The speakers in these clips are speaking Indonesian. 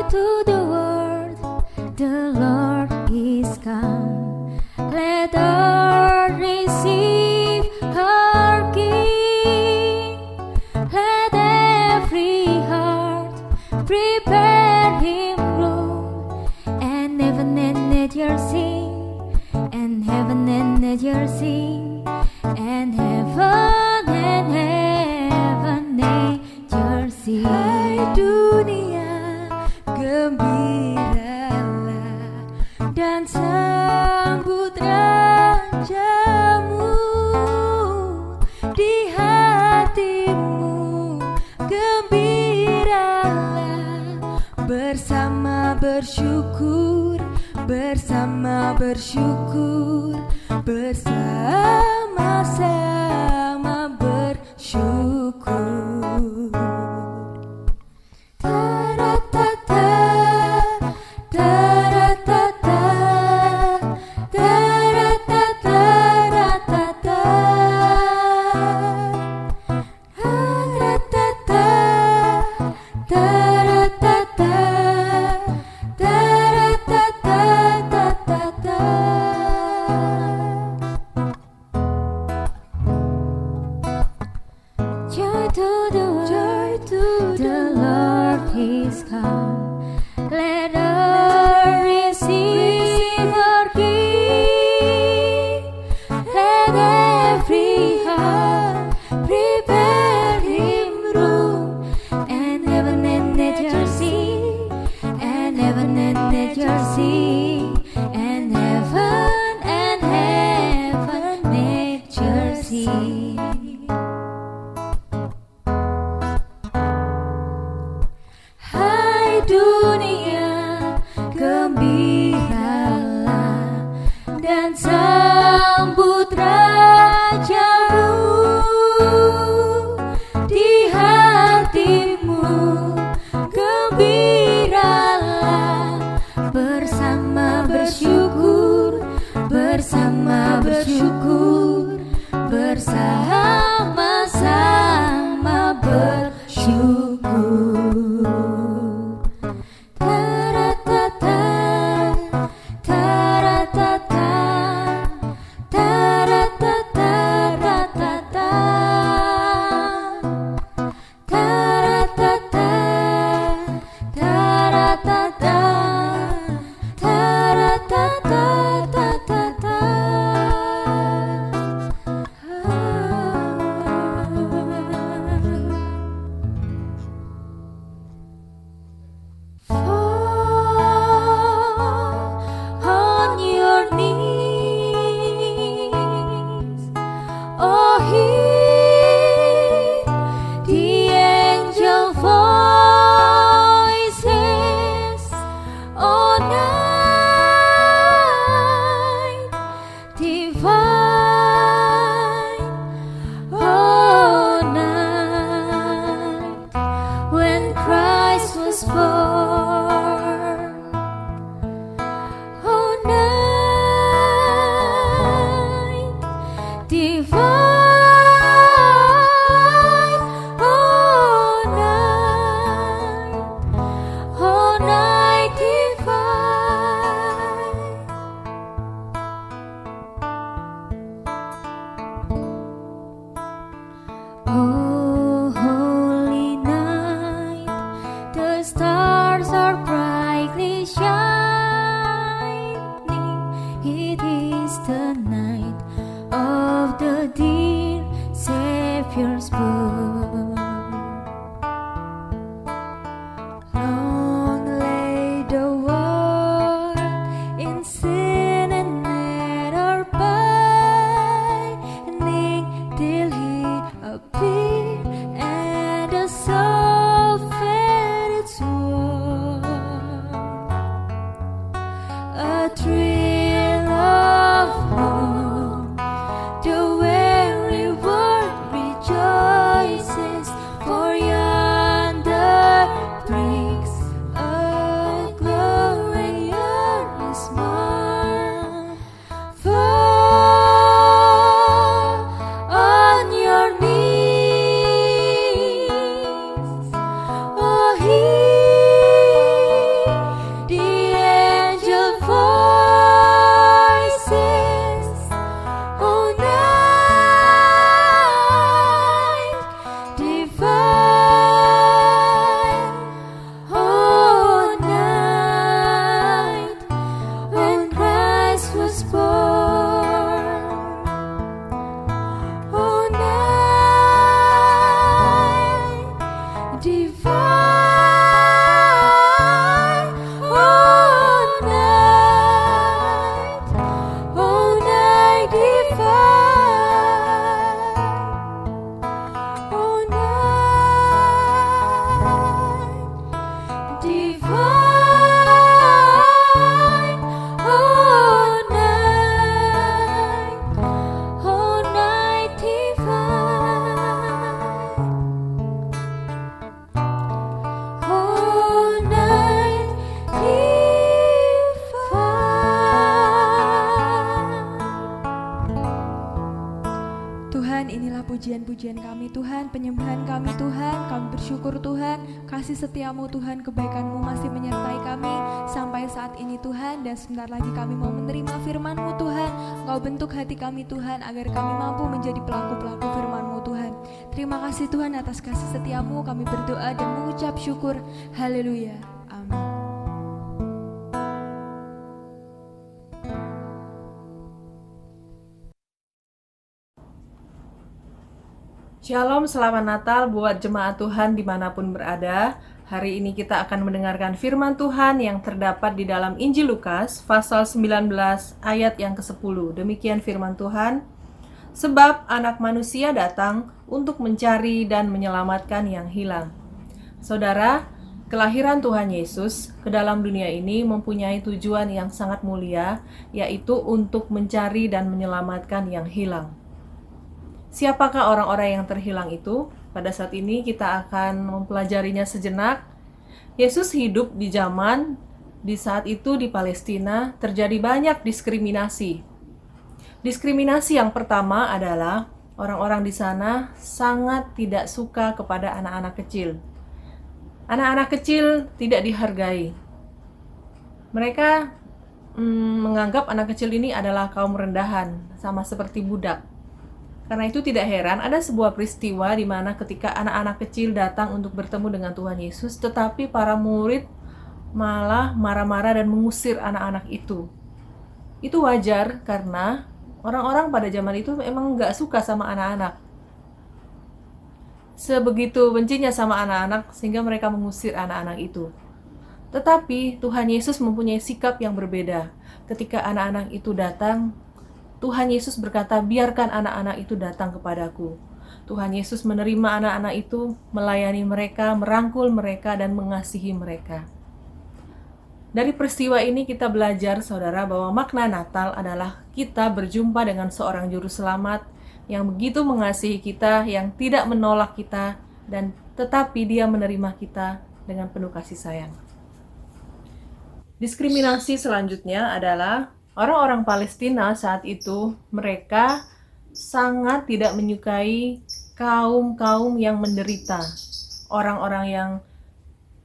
to the world, the Lord is come. Let earth receive her King. Let every heart prepare him room. And heaven and nature sing, and heaven and nature sing, and heaven nature sing. Hai dunia, gembiralah dan sambut rajamu. Di hatimu gembiralah, bersama bersyukur, bersama bersyukur, bersama-sama bersyukur. Taratata, taratata, taratata, taratata, taratata, taratata, taratata. Joy to the world, Joy to the Lord is come. Let earth receive her King. Let every heart prepare him room. And heaven and nature sing, and heaven and nature sing, and heaven nature sing. Hai dunia, gembiralah dan sambut rajamu. Di hatimu gembiralah, bersama bersyukur, bersama bersyukur, bersama-sama bersyukur. pujian kami Tuhan, penyembahan kami Tuhan. Kami bersyukur Tuhan, kasih setiamu Tuhan, kebaikanmu masih menyertai kami sampai saat ini Tuhan. Dan sebentar lagi kami mau menerima firman-Mu Tuhan. Engkau bentuk hati kami Tuhan, agar kami mampu menjadi pelaku-pelaku firman-Mu Tuhan. Terima kasih Tuhan atas kasih setiamu, kami berdoa dan mengucap syukur. Haleluya, amin. Shalom, selamat Natal buat jemaat Tuhan dimanapun berada. Hari ini kita akan mendengarkan firman Tuhan yang terdapat di dalam Injil Lukas, pasal 19 ayat yang ke-10. Demikian firman Tuhan. Sebab anak manusia datang untuk mencari dan menyelamatkan yang hilang. Saudara, kelahiran Tuhan Yesus ke dalam dunia ini mempunyai tujuan yang sangat mulia, yaitu untuk mencari dan menyelamatkan yang hilang. Siapakah orang-orang yang terhilang itu? Pada saat ini kita akan mempelajarinya sejenak. Yesus hidup di zaman, di saat itu di Palestina terjadi banyak diskriminasi. Diskriminasi yang pertama adalah orang-orang di sana sangat tidak suka kepada anak-anak kecil. Anak-anak kecil tidak dihargai. Mereka menganggap anak kecil ini adalah kaum rendahan, sama seperti budak. Karena itu tidak heran ada sebuah peristiwa di mana ketika anak-anak kecil datang untuk bertemu dengan Tuhan Yesus, tetapi para murid malah marah-marah dan mengusir anak-anak itu. Itu wajar karena orang-orang pada zaman itu memang nggak suka sama anak-anak. Sebegitu bencinya sama anak-anak sehingga mereka mengusir anak-anak itu. Tetapi Tuhan Yesus mempunyai sikap yang berbeda. Ketika anak-anak itu datang, Tuhan Yesus berkata, biarkan anak-anak itu datang kepadaku. Tuhan Yesus menerima anak-anak itu, melayani mereka, merangkul mereka, dan mengasihi mereka. Dari peristiwa ini kita belajar, saudara, bahwa makna Natal adalah kita berjumpa dengan seorang juru selamat yang begitu mengasihi kita, yang tidak menolak kita, dan tetapi dia menerima kita dengan penuh kasih sayang. Diskriminasi selanjutnya adalah orang-orang Palestina saat itu, mereka sangat tidak menyukai kaum-kaum yang menderita. Orang-orang yang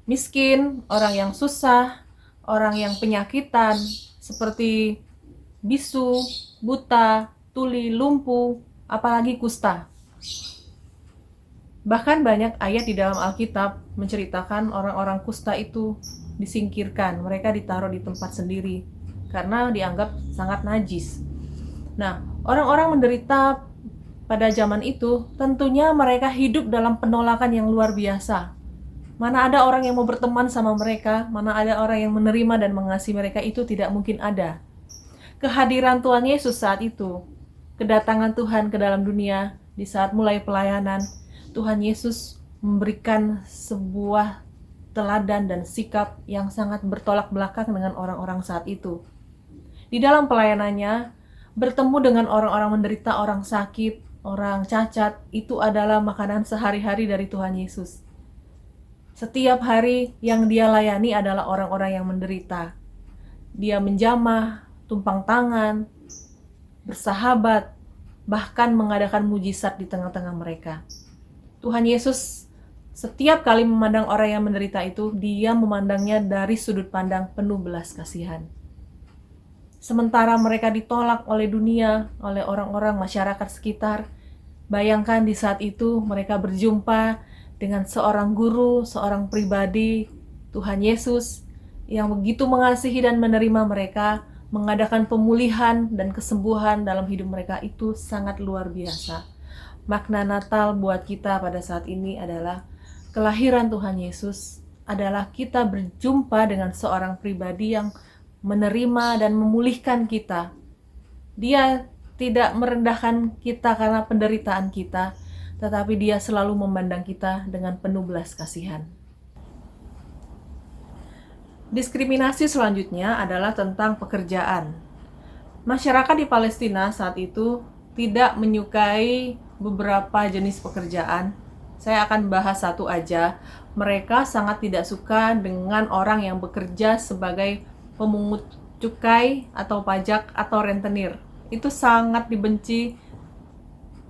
miskin, orang yang susah, orang yang penyakitan, seperti bisu, buta, tuli, lumpuh, apalagi kusta. Bahkan banyak ayat di dalam Alkitab menceritakan orang-orang kusta itu disingkirkan, mereka ditaruh di tempat sendiri karena dianggap sangat najis. Nah, orang-orang menderita pada zaman itu, tentunya mereka hidup dalam penolakan yang luar biasa. Mana ada orang yang mau berteman sama mereka, mana ada orang yang menerima dan mengasihi mereka, itu tidak mungkin ada. Kehadiran Tuhan Yesus saat itu, kedatangan Tuhan ke dalam dunia, di saat mulai pelayanan, Tuhan Yesus memberikan sebuah teladan dan sikap yang sangat bertolak belakang dengan orang-orang saat itu. Di dalam pelayanannya, bertemu dengan orang-orang menderita, orang sakit, orang cacat, itu adalah makanan sehari-hari dari Tuhan Yesus. Setiap hari yang dia layani adalah orang-orang yang menderita. Dia menjamah, tumpang tangan, bersahabat, bahkan mengadakan mujizat di tengah-tengah mereka. Tuhan Yesus setiap kali memandang orang yang menderita itu, dia memandangnya dari sudut pandang penuh belas kasihan. Sementara mereka ditolak oleh dunia, oleh orang-orang masyarakat sekitar, bayangkan di saat itu mereka berjumpa dengan seorang guru, seorang pribadi, Tuhan Yesus, yang begitu mengasihi dan menerima mereka, mengadakan pemulihan dan kesembuhan dalam hidup mereka. Itu sangat luar biasa. Makna Natal buat kita pada saat ini adalah kelahiran Tuhan Yesus adalah kita berjumpa dengan seorang pribadi yang menerima dan memulihkan kita. Dia tidak merendahkan kita karena penderitaan kita, tetapi dia selalu memandang kita dengan penuh belas kasihan. Diskriminasi selanjutnya adalah tentang pekerjaan. Masyarakat di Palestina saat itu tidak menyukai beberapa jenis pekerjaan. Saya akan bahas satu aja. Mereka sangat tidak suka dengan orang yang bekerja sebagai pemungut cukai atau pajak atau rentenir. Itu sangat dibenci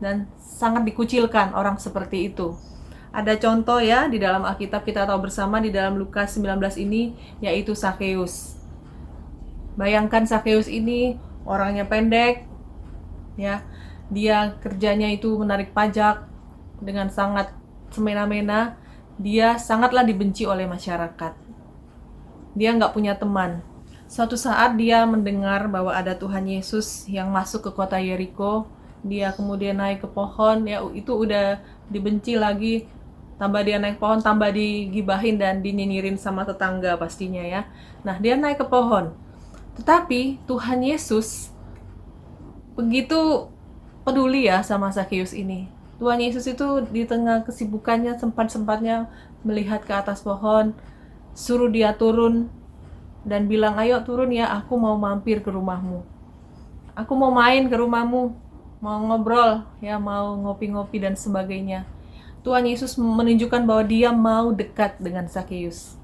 dan sangat dikucilkan orang seperti itu. Ada contoh ya di dalam Alkitab, kita tahu bersama di dalam Lukas 19 ini, yaitu Zakheus. Bayangkan Zakheus ini orangnya pendek, ya, dia kerjanya itu menarik pajak dengan sangat semena-mena, dia sangatlah dibenci oleh masyarakat. Dia nggak punya teman. Suatu saat dia mendengar bahwa ada Tuhan Yesus yang masuk ke kota Yeriko. Dia kemudian naik ke pohon, ya itu udah dibenci lagi. Tambah dia naik pohon, tambah digibahin dan dinyinyirin sama tetangga pastinya ya. Nah, dia naik ke pohon. Tetapi Tuhan Yesus begitu peduli ya sama Zakheus ini. Tuhan Yesus itu di tengah kesibukannya sempat-sempatnya melihat ke atas pohon, suruh dia turun dan bilang, "Ayo turun ya, aku mau mampir ke rumahmu. Aku mau main ke rumahmu, mau ngobrol, ya mau ngopi-ngopi dan sebagainya." Tuhan Yesus menunjukkan bahwa dia mau dekat dengan Zakheus.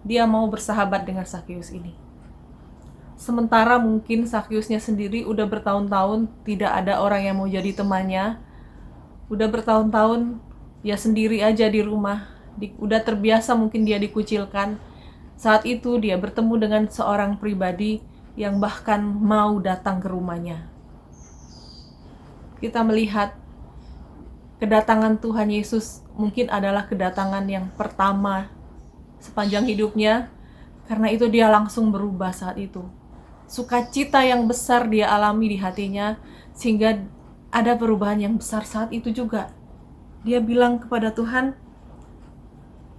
Dia mau bersahabat dengan Zakheus ini. Sementara mungkin Zakheusnya sendiri udah bertahun-tahun tidak ada orang yang mau jadi temannya. Udah bertahun-tahun ya sendiri aja di rumah. Udah terbiasa mungkin dia dikucilkan. Saat itu dia bertemu dengan seorang pribadi yang bahkan mau datang ke rumahnya. Kita melihat kedatangan Tuhan Yesus mungkin adalah kedatangan yang pertama sepanjang hidupnya, karena itu dia langsung berubah saat itu. Sukacita yang besar dia alami di hatinya, sehingga ada perubahan yang besar saat itu juga. Dia bilang kepada Tuhan,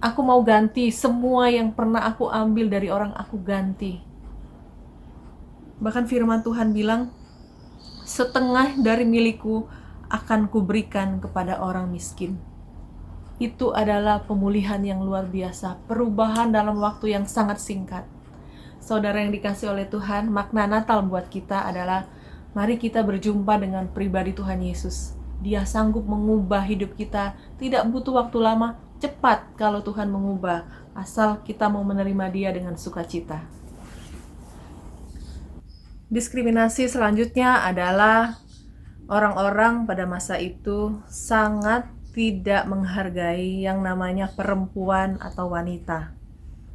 "Aku mau ganti semua yang pernah aku ambil dari orang, aku ganti." Bahkan firman Tuhan bilang, "Setengah dari milikku akan kuberikan kepada orang miskin." Itu adalah pemulihan yang luar biasa, perubahan dalam waktu yang sangat singkat. Saudara yang dikasih oleh Tuhan, makna Natal buat kita adalah mari kita berjumpa dengan pribadi Tuhan Yesus. Dia sanggup mengubah hidup kita, tidak butuh waktu lama, cepat kalau Tuhan mengubah, asal kita mau menerima Dia dengan sukacita. Diskriminasi selanjutnya adalah orang-orang pada masa itu sangat tidak menghargai yang namanya perempuan atau wanita.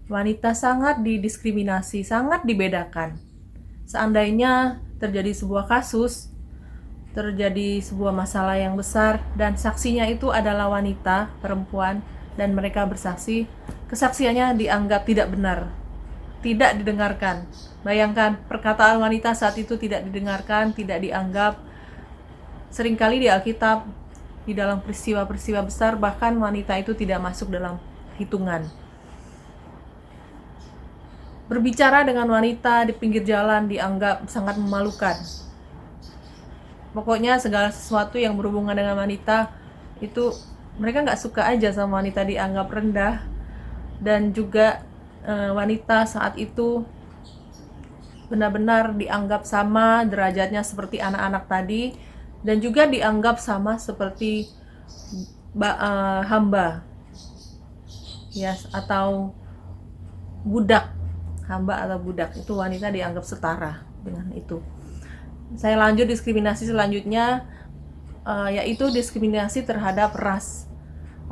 Wanita sangat didiskriminasi, sangat dibedakan. Seandainya terjadi sebuah kasus, terjadi sebuah masalah yang besar, dan saksinya itu adalah wanita, perempuan, dan mereka bersaksi, kesaksiannya dianggap tidak benar, tidak didengarkan. Bayangkan, perkataan wanita saat itu tidak didengarkan, tidak dianggap. Seringkali di Alkitab, di dalam peristiwa-peristiwa besar, bahkan wanita itu tidak masuk dalam hitungan. Berbicara dengan wanita di pinggir jalan dianggap sangat memalukan. Pokoknya segala sesuatu yang berhubungan dengan wanita itu mereka nggak suka aja sama wanita dianggap rendah. Dan juga wanita saat itu benar-benar dianggap sama derajatnya seperti anak-anak tadi, dan juga dianggap sama seperti hamba, ya, atau budak. Hamba atau budak itu wanita dianggap setara dengan itu. Saya lanjut diskriminasi selanjutnya, yaitu diskriminasi terhadap ras.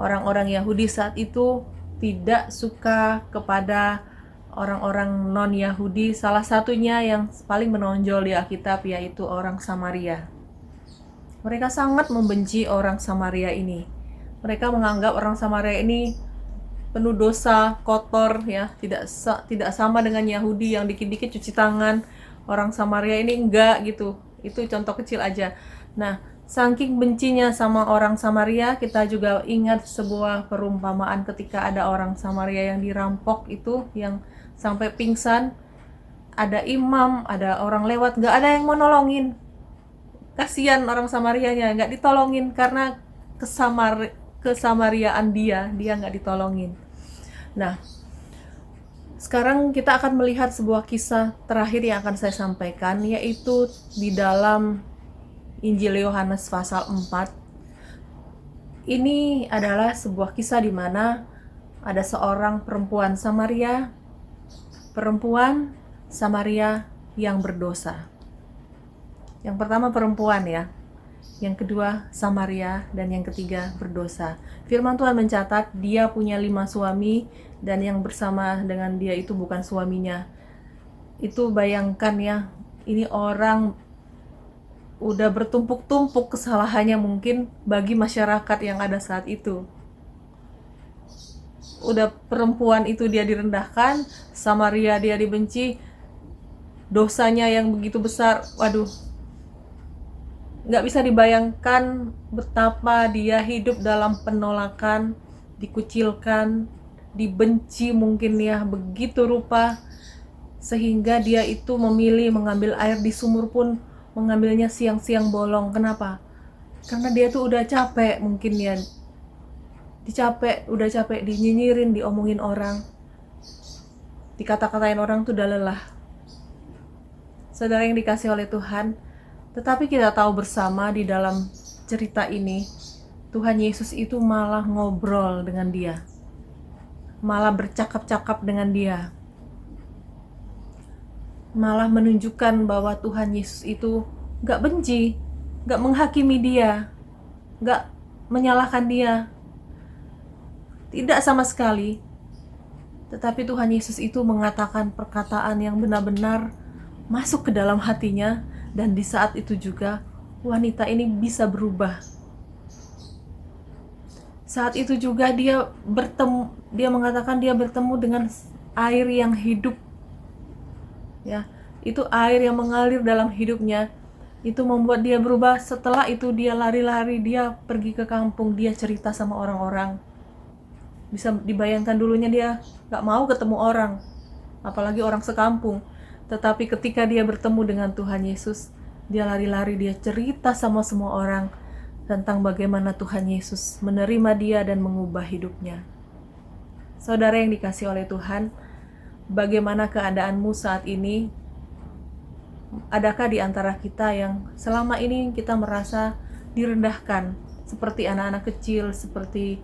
Orang-orang Yahudi saat itu tidak suka kepada orang-orang non-Yahudi. Salah satunya yang paling menonjol di Alkitab yaitu orang Samaria. Mereka sangat membenci orang Samaria ini. Mereka menganggap orang Samaria ini penuh dosa, kotor, ya, tidak sama dengan Yahudi yang dikit-dikit cuci tangan. Orang Samaria ini enggak gitu. Itu contoh kecil aja. Nah, saking bencinya sama orang Samaria, kita juga ingat sebuah perumpamaan ketika ada orang Samaria yang dirampok itu, yang sampai pingsan. Ada imam, ada orang lewat, enggak ada yang mau nolongin. Kasihan orang Samarianya, enggak ditolongin karena kesamariaan dia enggak ditolongin. Nah, sekarang kita akan melihat sebuah kisah terakhir yang akan saya sampaikan, yaitu di dalam Injil Yohanes pasal 4. Ini adalah sebuah kisah di mana ada seorang perempuan Samaria yang berdosa. Yang pertama perempuan, ya. yang kedua Samaria, dan yang ketiga berdosa. Firman Tuhan mencatat dia punya 5 suami dan yang bersama dengan dia itu bukan suaminya. Itu bayangkan ya, ini orang udah bertumpuk-tumpuk kesalahannya mungkin bagi masyarakat yang ada saat itu. Udah perempuan itu dia direndahkan, Samaria dia dibenci, dosanya yang begitu besar, waduh. Nggak bisa dibayangkan betapa dia hidup dalam penolakan, dikucilkan, dibenci mungkin ya, begitu rupa. Sehingga dia itu memilih mengambil air di sumur pun mengambilnya siang-siang bolong. Kenapa? Karena dia tuh udah capek mungkin ya. Udah capek dinyinyirin, diomongin orang. Dikata-katain orang tuh udah lelah. Saudara yang dikasih oleh Tuhan, tetapi kita tahu bersama di dalam cerita ini, Tuhan Yesus itu malah ngobrol dengan dia. Malah bercakap-cakap dengan dia. Malah menunjukkan bahwa Tuhan Yesus itu gak benci, gak menghakimi dia, gak menyalahkan dia. Tidak sama sekali. Tetapi Tuhan Yesus itu mengatakan perkataan yang benar-benar masuk ke dalam hatinya. Dan di saat itu juga wanita ini bisa berubah. Saat itu juga dia mengatakan dia bertemu dengan air yang hidup. Ya, itu air yang mengalir dalam hidupnya. Itu membuat dia berubah. Setelah itu dia lari-lari, dia pergi ke kampung, dia cerita sama orang-orang. Bisa dibayangkan dulunya dia gak mau ketemu orang, apalagi orang sekampung. Tetapi ketika dia bertemu dengan Tuhan Yesus, dia lari-lari, dia cerita sama semua orang tentang bagaimana Tuhan Yesus menerima dia dan mengubah hidupnya. Saudara yang dikasih oleh Tuhan, bagaimana keadaanmu saat ini? Adakah di antara kita yang selama ini kita merasa direndahkan, seperti anak-anak kecil, seperti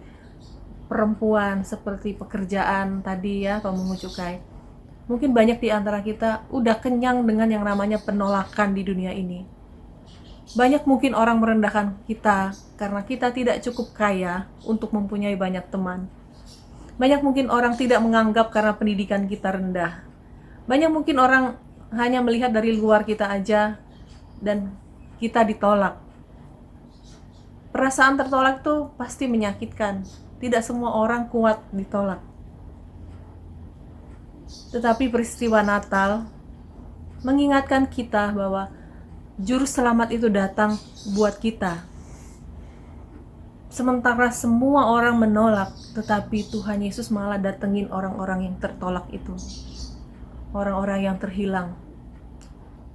perempuan, seperti pekerjaan tadi ya, pemungut cukai? Mungkin banyak di antara kita udah kenyang dengan yang namanya penolakan di dunia ini. Banyak mungkin orang merendahkan kita karena kita tidak cukup kaya untuk mempunyai banyak teman. Banyak mungkin orang tidak menganggap karena pendidikan kita rendah. Banyak mungkin orang hanya melihat dari luar kita aja dan kita ditolak. Perasaan tertolak tuh pasti menyakitkan. Tidak semua orang kuat ditolak. Tetapi peristiwa Natal mengingatkan kita bahwa juru selamat itu datang buat kita. Sementara semua orang menolak, tetapi Tuhan Yesus malah datengin orang-orang yang tertolak itu. Orang-orang yang terhilang.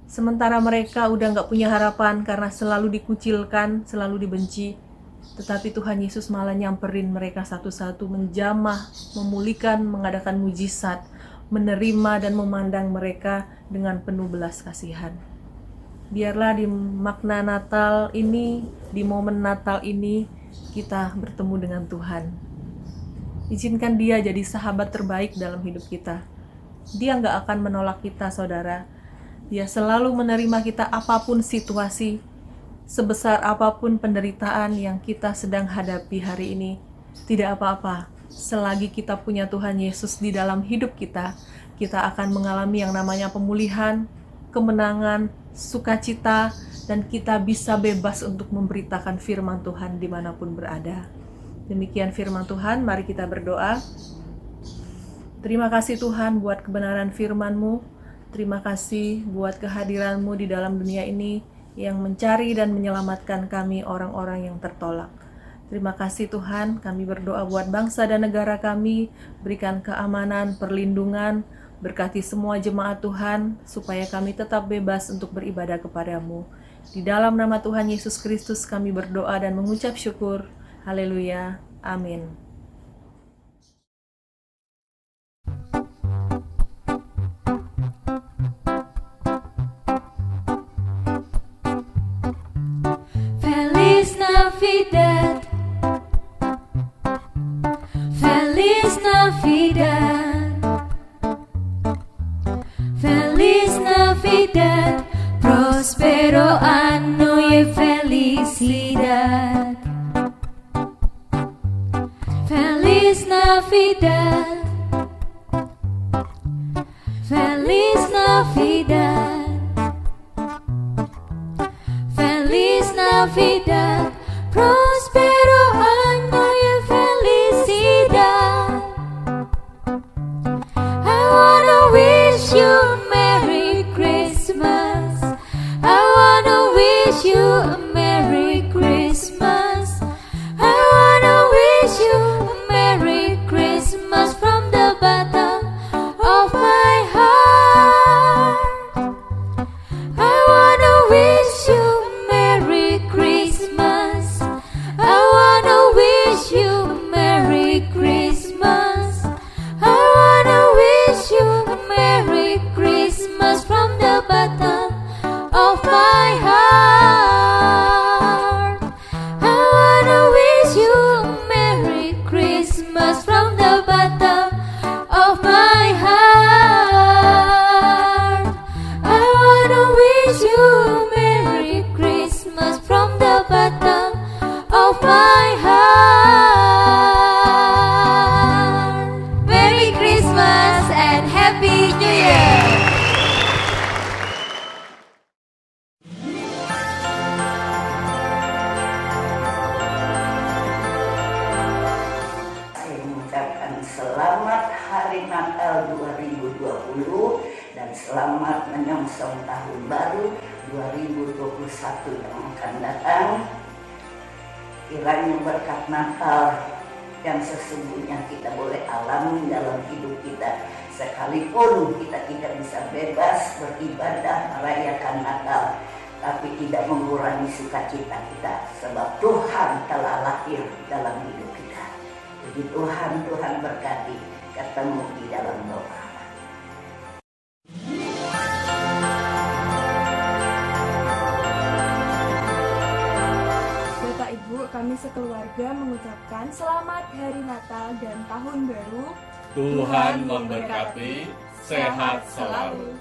Sementara mereka udah gak punya harapan karena selalu dikucilkan, selalu dibenci. Tetapi Tuhan Yesus malah nyamperin mereka satu-satu, menjamah, memulihkan, mengadakan mujizat, menerima dan memandang mereka dengan penuh belas kasihan. Biarlah di makna Natal ini, di momen Natal ini, kita bertemu dengan Tuhan. Izinkan Dia jadi sahabat terbaik dalam hidup kita. Dia gak akan menolak kita, saudara. Dia selalu menerima kita apapun situasi, sebesar apapun penderitaan yang kita sedang hadapi hari ini. Tidak apa-apa. Selagi kita punya Tuhan Yesus di dalam hidup kita, kita akan mengalami yang namanya pemulihan, kemenangan, sukacita, dan kita bisa bebas untuk memberitakan firman Tuhan dimanapun berada. Demikian firman Tuhan, mari kita berdoa. Terima kasih Tuhan buat kebenaran firman-Mu. Terima kasih buat kehadiran-Mu di dalam dunia ini yang mencari dan menyelamatkan kami orang-orang yang tertolak. Terima kasih Tuhan, kami berdoa buat bangsa dan negara kami, berikan keamanan, perlindungan, berkati semua jemaat Tuhan, supaya kami tetap bebas untuk beribadah kepada-Mu. Di dalam nama Tuhan Yesus Kristus kami berdoa dan mengucap syukur. Haleluya. Amin. Feliz Navidad. Feliz Navidad, Feliz Navidad, Prospero anno y feliz felicidad. Feliz Navidad. Feliz Navidad. Feliz Navidad. Prospero año y felicidad. I wanna wish you a Merry Christmas. I wanna wish you a Merry Christmas. I wanna wish you a Merry Christmas from the bottom of my heart. I wanna wish you a Merry Christmas. I wanna wish you a Merry Christmas. I wanna wish you a Merry Christmas from the bottom of my heart. I wanna wish you a Merry Christmas from the bottom of my heart. I wanna wish you a Merry Christmas from the bottom of my heart. Merry Christmas and Happy New Year. Saya mengucapkan selamat Hari Natal 2020 dan selamat menyongsong tahun baru 2021 yang akan datang. Kiranya berkat Natal yang sesungguhnya kita boleh alami dalam hidup kita, sekalipun kita tidak bisa bebas beribadah merayakan Natal, tapi tidak mengurangi sukacita kita, sebab Tuhan telah lahir dalam hidup kita. Puji Tuhan, Tuhan berkati, ketemu di dalam doa. Bapak Ibu, kami sekeluarga mengucapkan selamat Hari Natal dan Tahun Baru. Tuhan memberkati, sehat selalu.